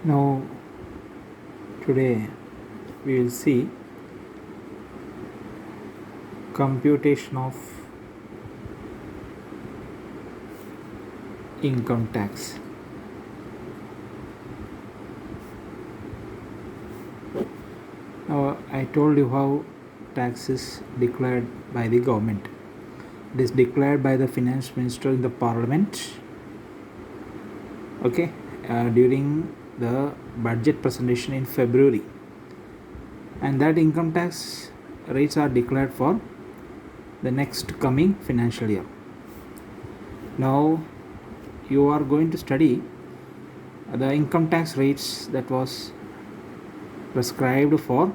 Now, today we will see computation of income tax. Now, I told you how tax is declared by the government. It is declared by the finance minister in the parliament. Okay, during the budget presentation in February, and that income tax rates are declared for the next coming financial year. Now, you are going to study the income tax rates that was prescribed for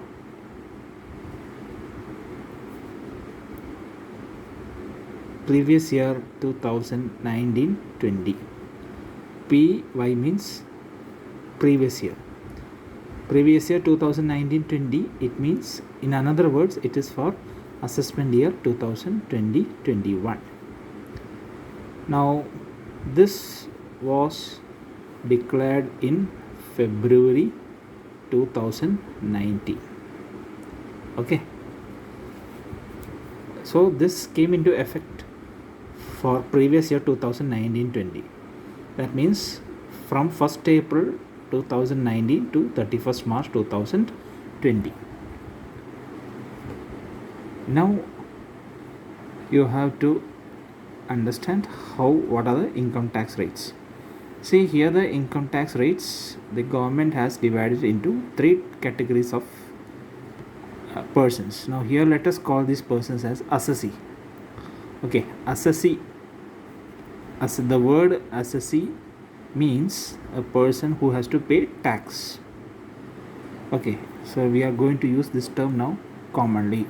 previous year 2019-20. PY means previous year. Previous year 2019-20, it means, in another words, it is for assessment year 2020-21. Now, this was declared in February 2019. Okay, so this came into effect for previous year 2019-20. That means from 1st April 2019 to 31st March 2020. Now you have to understand what are the income tax rates. See here, the income tax rates, the government has divided into 3 categories of persons. Now here let us call these persons as assessee. Okay, assessee, as the word assessee means a person who has to pay tax. Okay, so we are going to use this term now commonly.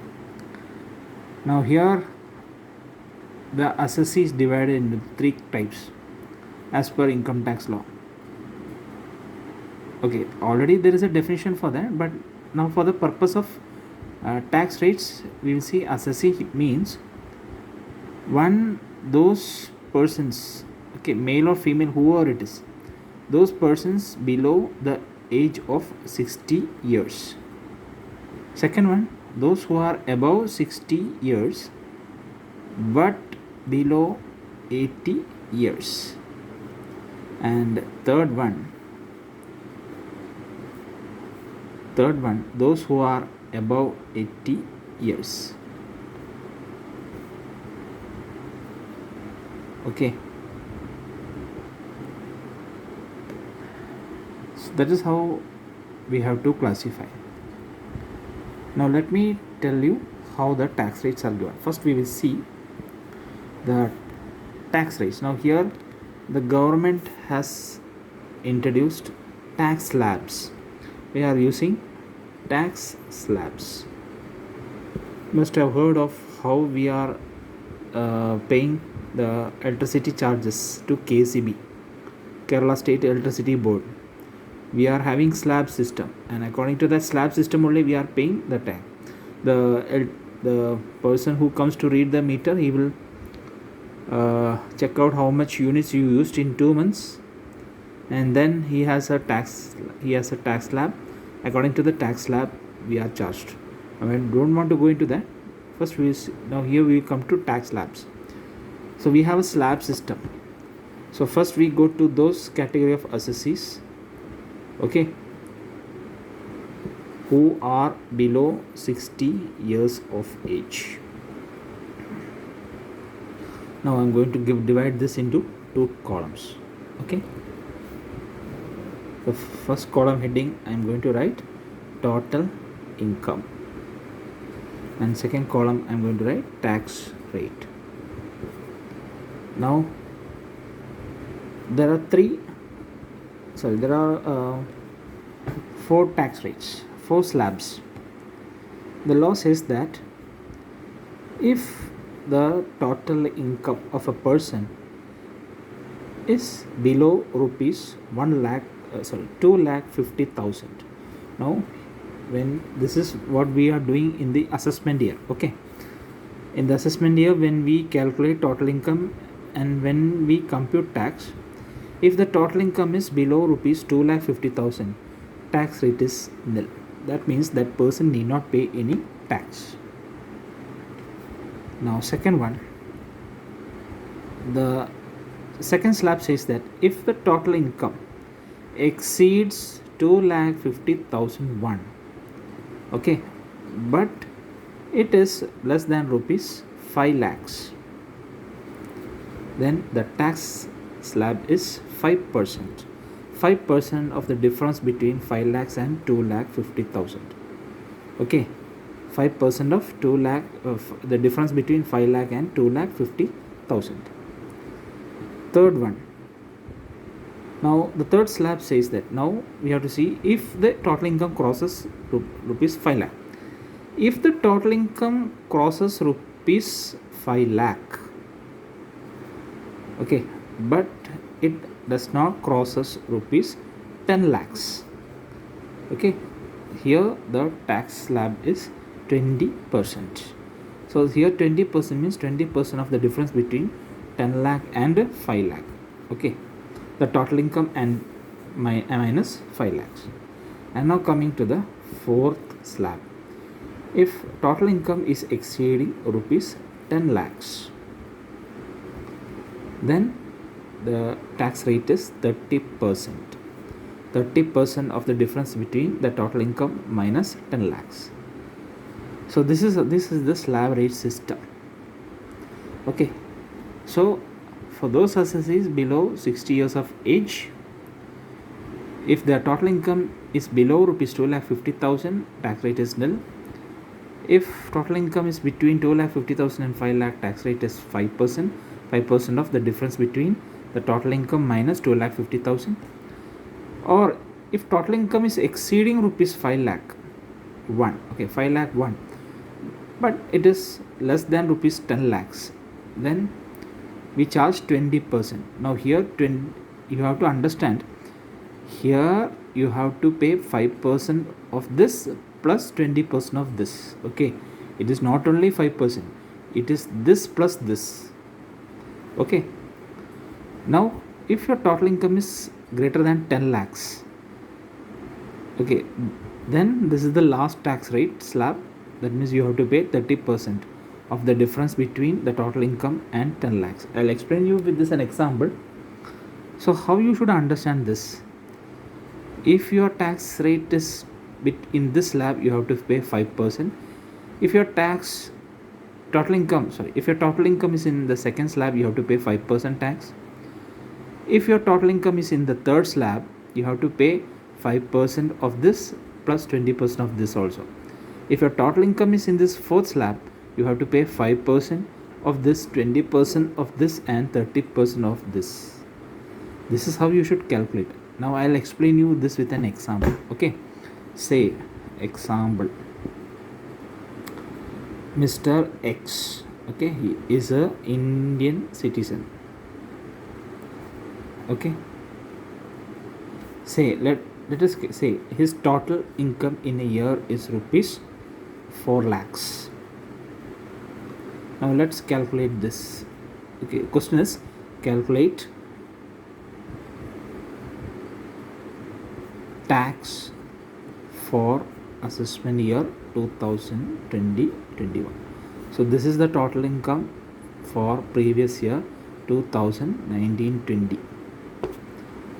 Now here the assessee is divided into 3 types as per income tax law. Okay, already there is a definition for that, but now for the purpose of tax rates, we will see assessee means those persons, okay, male or female, whoever it is, those persons below the age of 60 years. Second one, those who are above 60 years but below 80 years. And third one, those who are above 80 years. Okay, so that is how we have to classify. Now let me tell you how the tax rates are given. First we will see the tax rates. Now here the government has introduced tax slabs. We are using tax slabs. You must have heard of how we are paying the electricity charges to KCB, Kerala State Electricity Board. We are having slab system, and according to that slab system only we are paying the tax. The person who comes to read the meter, he will check out how much units you used in 2 months, and then he has a tax slab. According to the tax slab we are charged. I don't want to go into that. First now here we come to tax slabs. So we have a slab system. So first we go to those category of assessees, okay, who are below 60 years of age. Now I'm going to divide this into 2 columns. Okay, the first column heading I'm going to write total income, and second column I'm going to write tax rate. Now there are 4 tax rates, 4 slabs. The law says that if the total income of a person is below rupees 2,50,000. Now when this is what we are doing in the assessment year. Okay, in the assessment year, when we calculate total income and when we compute tax, If the total income is below rupees 2,50,000, tax rate is nil. That means that person need not pay any tax. Now second one, the second slab says that if the total income exceeds 2,50,001, okay, but it is less than rupees 5 lakhs, then the tax slab is 5%. 5% of the difference between 5 lakhs and 2,50,000. Okay, 5% of 2 lakh of the difference between 5 lakh and 2,50,000. Third one. Now the third slab says that now we have to see if the total income crosses rupees 5 lakh. If the total income crosses rupees 5 lakh, okay, but it does not crosses rupees 10 lakhs, okay, here the tax slab is 20%. So here 20% means 20% of the difference between 10 lakh and 5 lakh, okay, the total income and minus 5 lakhs. And now coming to the fourth slab, if total income is exceeding rupees 10 lakhs, then the tax rate is 30%. 30% of the difference between the total income minus 10 lakhs. So this is the slab rate system. Okay, so for those assessees below 60 years of age, if their total income is below rupees 2,50,000, tax rate is nil. If total income is between 2,50,000 and 5 lakh, tax rate is 5%. 5% of the difference between the total income minus 2,50,000. Or if total income is exceeding rupees 5 lakh 1, okay, 5 lakh 1, but it is less than rupees 10 lakhs, then we charge 20%. Now here you have to understand, here you have to pay 5% of this plus 20% of this, okay, it is not only 5%, it is this plus this, okay. Now if your total income is greater than 10 lakhs, okay, then this is the last tax rate slab. That means you have to pay 30% of the difference between the total income and 10 lakhs. I'll explain you with this an example. So how you should understand this? If your tax rate is in this slab, you have to pay 5%. If your total income is in the second slab, you have to pay 5% tax. If your total income is in the third slab, you have to pay 5% of this plus 20% of this also. If your total income is in this fourth slab, you have to pay 5% of this, 20% of this, and 30% of this. This is how you should calculate. Now I'll explain you this with an example. Okay, say example, Mr. X, okay, he is a Indian citizen, okay. Say let us say his total income in a year is rupees 4 lakhs. Now let's calculate this. Okay, question is calculate tax for assessment year 2020-21. So this is the total income for previous year 2019-20,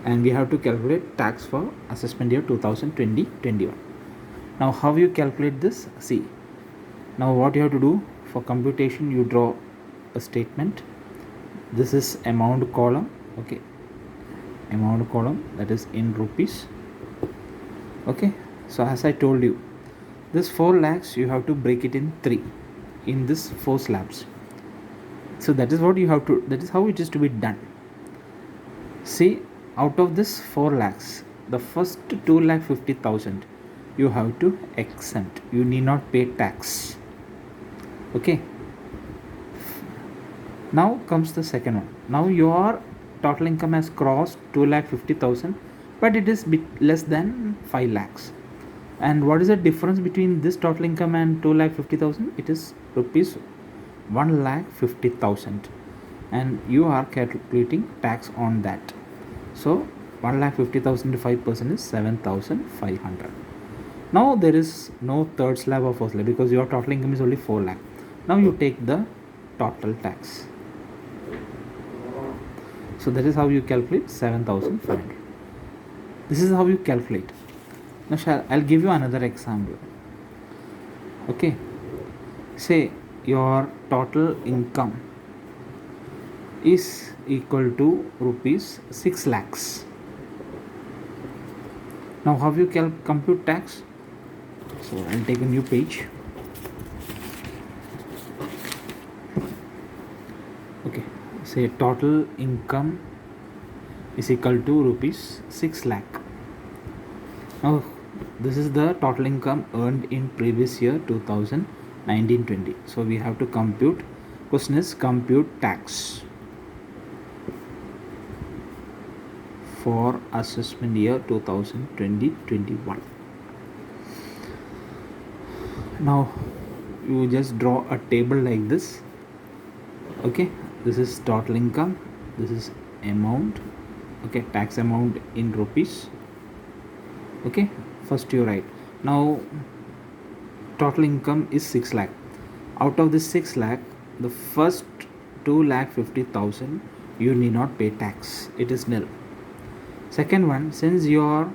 and we have to calculate tax for assessment year 2020-21. Now how you calculate this? See, now what you have to do for computation, you draw a statement. This is amount column, okay, amount column, that is in rupees, okay. So as I told you, this 4 lakhs you have to break it in 3 in this 4 slabs. So that is what you have to, that is how it is to be done. See, out of this 4 lakhs, the first 2,50,000 you have to exempt, you need not pay tax, okay. Now comes the second one. Now your total income has crossed 2,50,000, but it is bit less than 5 lakhs. And what is the difference between this total income and 2,50,000? It is rupees 1,50,000, and you are calculating tax on that. So 1,50,000 to 5% is 7,500. Now there is no third slab or fourth slab because your total income is only 4 lakh. Now you take the total tax. So that is how you calculate 7,500. This is how you calculate. Now I'll give you another example. Okay, say your total income is equal to rupees 6 lakhs. Now how you compute tax? So I'll take a new page. Okay, say total income is equal to rupees 6 lakh. Now this is the total income earned in previous year 2019-20. So we have to compute. Question is compute tax for assessment year 2020-21. Now you just draw a table like this. Okay, this is total income, this is amount, okay, tax amount in rupees. Okay, first you write. Now total income is 6 lakh. Out of this 6 lakh, the first 2,50,000 you need not pay tax, it is nil. Second one, since your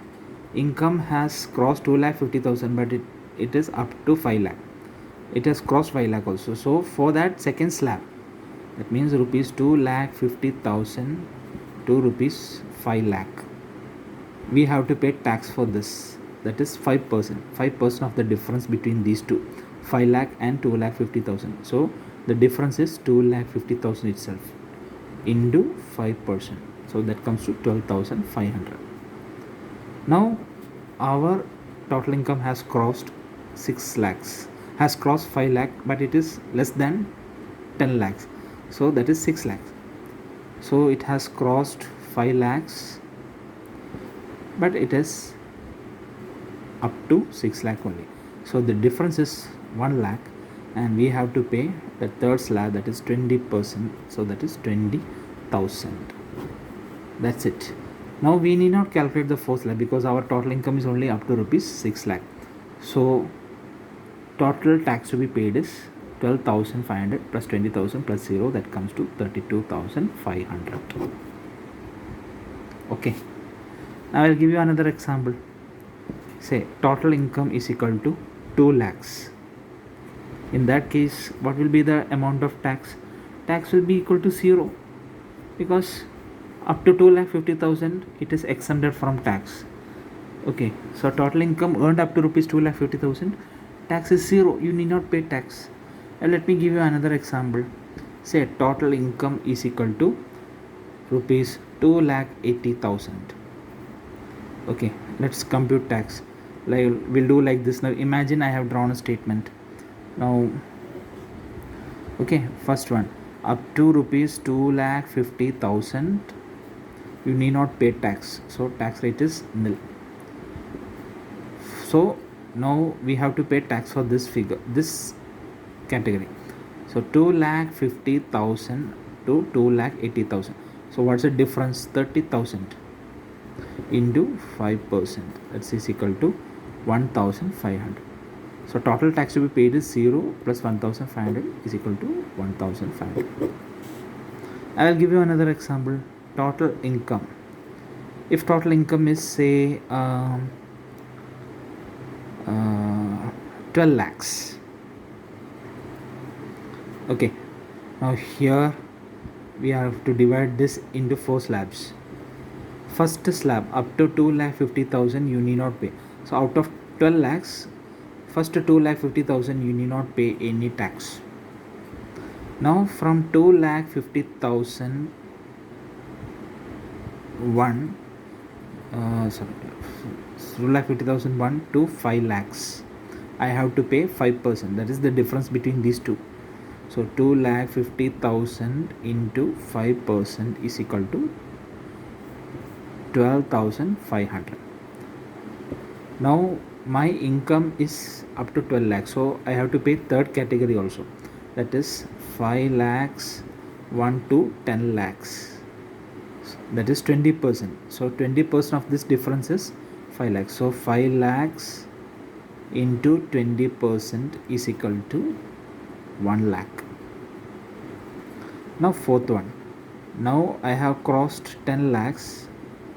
income has crossed 2,50,000 but it is up to 5 lakh, it has crossed 5 lakh also. So for that second slab, that means rupees 2,50,000 to rupees 5 lakh, we have to pay tax for this. That is 5%. 5% of the difference between these two, 5 lakh and 2,50,000. So the difference is 2,50,000 itself into 5%. So that comes to 12,500. Now our total income has crossed 6 lakhs, has crossed 5 lakh, but it is less than 10 lakhs. So that is 6 lakhs. So it has crossed 5 lakhs, but it is up to 6 lakh only. So the difference is 1 lakh, and we have to pay the third slab, that is 20%. So that is 20,000. That's it. Now we need not calculate the fourth slab because our total income is only up to rupees 6 lakh. So total tax to be paid is 12,500 plus 20,000 plus 0, that comes to 32,500. Okay, now I'll give you another example. Say total income is equal to 2 lakhs. In that case, what will be the amount of tax? Tax will be equal to 0 because up to 2,50,000 it is exempted from tax. Okay, so total income earned up to rupees 2,50,000, tax is 0, you need not pay tax. Let me give you another example. Say total income is equal to rupees 2,80,000. Okay, let's compute tax. Like we'll do like this. Now imagine I have drawn a statement. Now okay, first one, up to rupees 2,50,000 you need not pay tax, so tax rate is nil. So now we have to pay tax for this figure, this category. So 2,50,000 to 2,80,000. So what's the difference? 30,000 into 5%, that's is equal to 1,500. So total tax to be paid is 0 plus 1,500 is equal to 1,500. I will give you another example. Total income. If total income is say 12 lakhs. Okay, now here we have to divide this into 4 slabs. First slab, up to 2,50,000 you need not pay. So out of 12 lakhs, first 2,50,000 you need not pay any tax. Now from 2,50,000 2,50,001 to 5 lakhs, I have to pay 5%. That is the difference between these two. So 2,50,000 into 5% is equal to 12,500. Now my income is up to 12 lakhs, so I have to pay third category also, that is 5 lakhs 1 to 10 lakhs. that is 20%. So 20% of this difference is 5 lakhs. So 5 lakhs into 20% is equal to 1 lakh. Now fourth one. Now I have crossed 10 lakhs,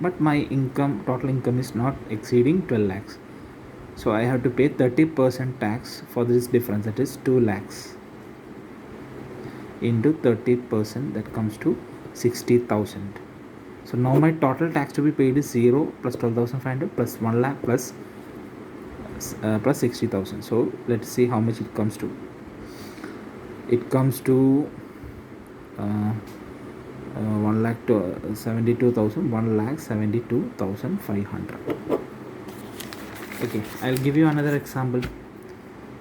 but my income, total income is not exceeding 12 lakhs. So I have to pay 30% tax for this difference, that is 2 lakhs into 30%, that comes to 60,000. So now my total tax to be paid is 0 plus 12,500 plus 1 lakh plus 60,000. So let's see how much it comes to. It comes to 1 lakh to 72,000, 1 lakh 72,500. Okay, I'll give you another example.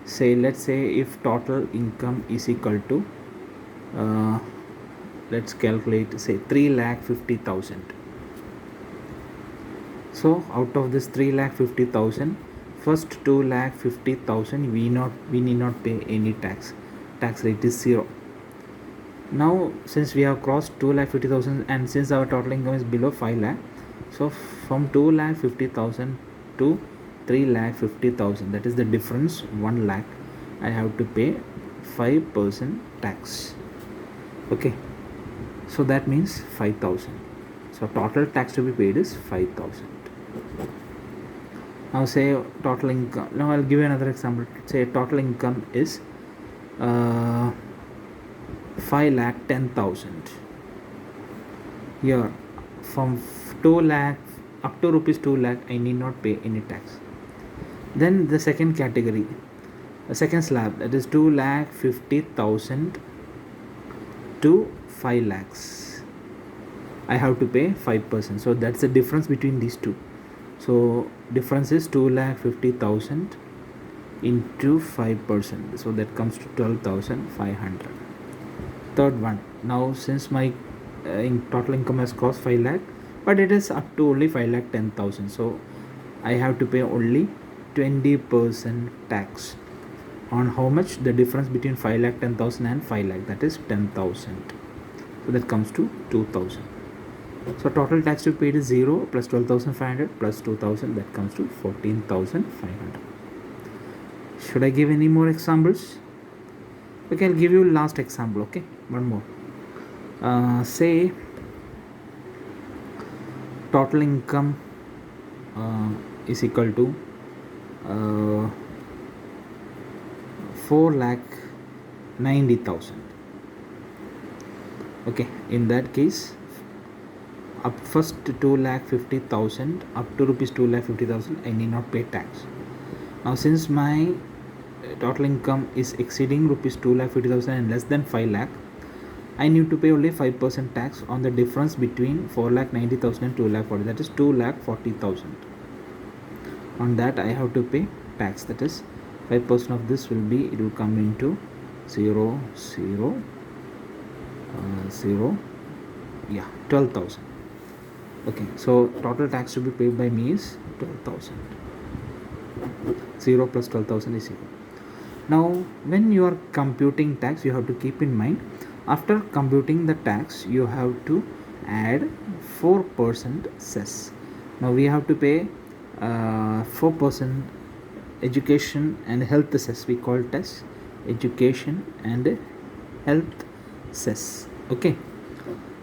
Say, let's say if total income is equal to let's calculate, say 3,50,000. So out of this 3,50,000, first 2,50,000 we need not pay any tax. Tax rate is 0. Now since we have crossed 2,50,000 and since our total income is below 5 lakh, so from 2,50,000 to 3,50,000, that is the difference 1 lakh, I have to pay 5% tax. Okay, so that means 5,000. So total tax to be paid is 5,000. Now say total income. Now I'll give you another example. Say total income is 5,10,000. Here from 2 lakh up to rupees 2 lakh I need not pay any tax. Then the second category, the second slab, that is 2,50,000 to 5 lakhs, I have to pay 5%. So that's the difference between these two. So difference is 2,50,000 into 5%, so that comes to 12,500. Third one, now since my total income has cost 5 lakh, but it is up to only 5,10,000, so I have to pay only 20% tax on how much? The difference between 5,10,000 and 5 lakh, that is 10,000. So that comes to 2,000. So total tax to be paid is 0 plus 12,500 plus 2,000, that comes to 14,500. Should I give any more examples? Okay, I'll give you last example. Okay, one more. Say total income is equal to 4,90,000. Okay, in that case, up first 2,50,000 up to rupees 2,50,000 I need not pay tax. Now since my total income is exceeding rupees 2,50,000 and less than 5 lakh, I need to pay only 5% tax on the difference between 4,90,000 and 2,40,000, that is 2,40,000. On that I have to pay tax, that is 5% of this will be, it will come into 0, 0, 0, yeah, 12,000. Okay, so total tax to be paid by me is 12,000. 0 plus 12,000 is 0. Now when you are computing tax, you have to keep in mind, after computing the tax you have to add 4% cess. Now we have to pay 4% education and health cess. We call it as education and health cess. Okay,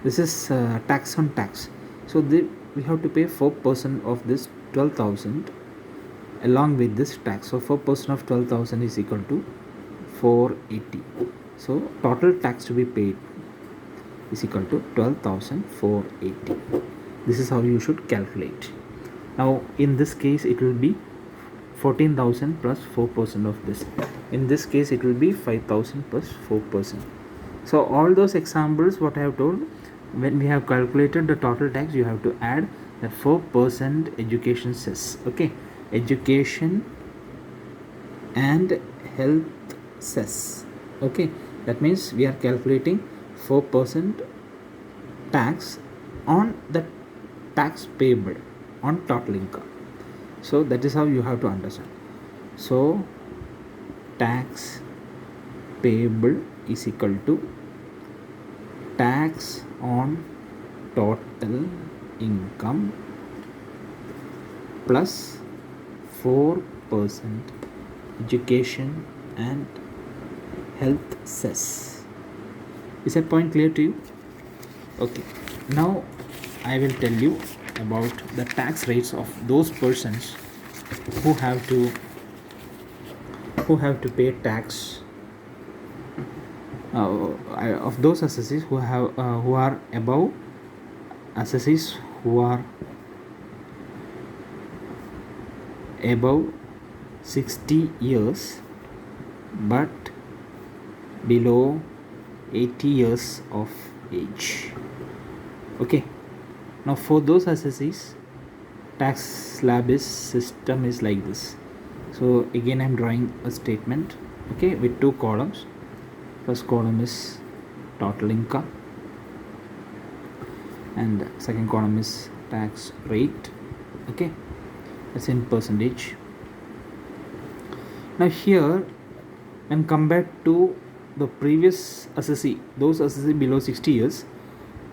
this is tax on tax. So we have to pay 4% of this 12,000 along with this tax. So 4% of 12,000 is equal to 480. So total tax to be paid is equal to 12,480. This is how you should calculate. Now in this case it will be 14,000 plus 4% of this. In this case it will be 5,000 plus 4%. So all those examples what I have told, when we have calculated the total tax, you have to add that 4% education cess. Okay, education and health cess. Okay, that means we are calculating 4% tax on the tax payable on total income. So that is how you have to understand. So tax payable is equal to tax on total income plus 4% education and health cess. Is that point clear to you? Okay, now I will tell you about the tax rates of those persons who have to pay tax, of those assessees who are above, assessees who are above 60 years but below 80 years of age. Okay, now for those assessees, tax slab system is like this. So again I'm drawing a statement, okay, with two columns. First column is total income and second column is tax rate. Okay, that's in percentage. Now here, when compared to the previous assessee, those assessee below 60 years,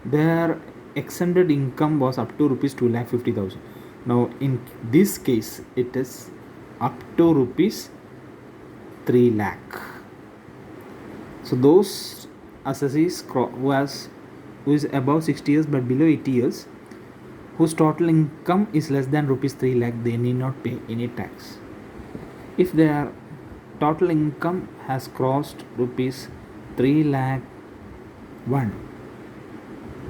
their exempted income was up to rupees 2,50,000. Now in this case it is up to rupees 3 lakh. So those assessees who is above 60 years but below 80 years, whose total income is less than rupees 3 lakh, they need not pay any tax. If their total income has crossed rupees 3 lakh 1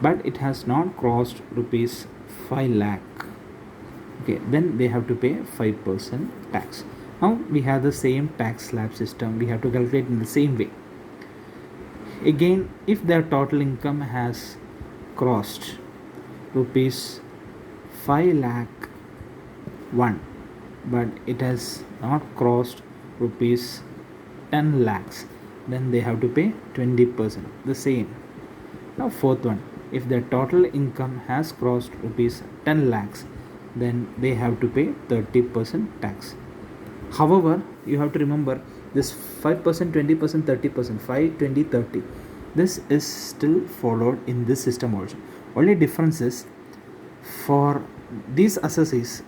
but it has not crossed rupees 5 lakh, okay, then they have to pay 5% tax. Now we have the same tax slab system, we have to calculate in the same way. Again, if their total income has crossed rupees 5 lakh 1 but it has not crossed rupees 10 lakhs, then they have to pay 20%, the same. Now fourth one, if their total income has crossed rupees 10 lakhs, then they have to pay 30% tax. However, you have to remember this 5%, 20%, 30%, 5, 20, 30, this is still followed in this system also. Only difference is, for these assessees,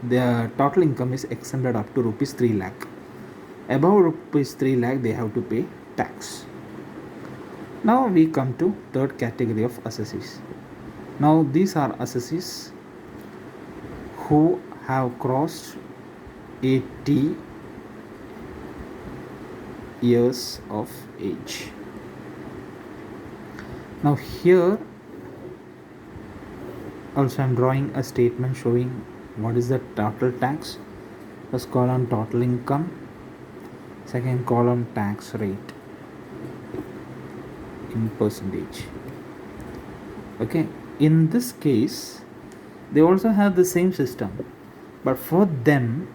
their total income is exempted up to rupees 3 lakh. Above rupees 3 lakh, they have to pay tax. Now we come to third category of assessees. Now these are assessees who have crossed 80 years of age. Now here also I am drawing a statement showing what is the total tax. First column total income, second column tax rate in percentage. Okay, in this case they also have the same system, but for them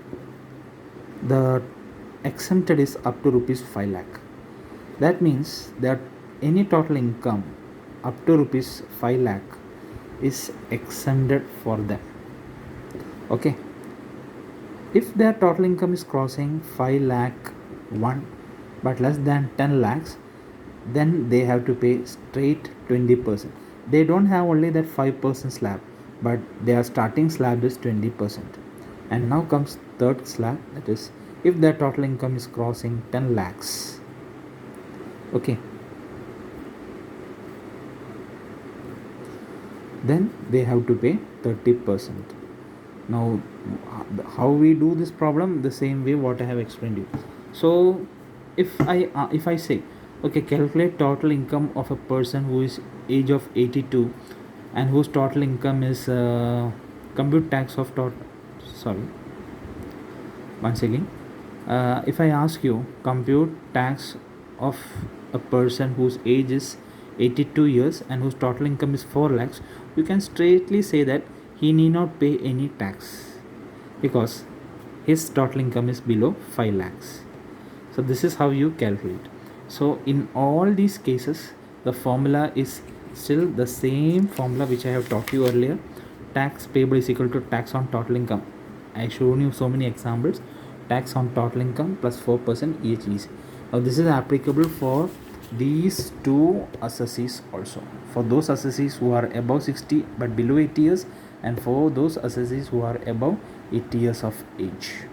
the exempted is up to rupees 5 lakh. That means that any total income up to rupees 5 lakh is exempted for them. Okay, if their total income is crossing 5 lakh 1 but less than 10 lakhs, then they have to pay straight 20%. They don't have only that 5% slab, but their starting slab is 20%. And now comes third slab, that is if their total income is crossing 10 lakhs. Okay, then they have to pay 30%. Now how we do this problem? The same way what I have explained you. So if I say, okay, calculate total income of a person who is age of 82 and whose total income is compute tax of once again, if I ask you compute tax of a person whose age is 82 years and whose total income is 4 lakhs, you can straightly say that he need not pay any tax because his total income is below 5 lakhs. So this is how you calculate. So in all these cases, the formula is still the same formula which I have taught you earlier. Tax payable is equal to tax on total income. I shown you so many examples. Tax on total income plus 4% EHEC. Now this is applicable for these two assessees also, for those assessees who are above 60 but below 80 years, and for those assessees who are above 80 years of age.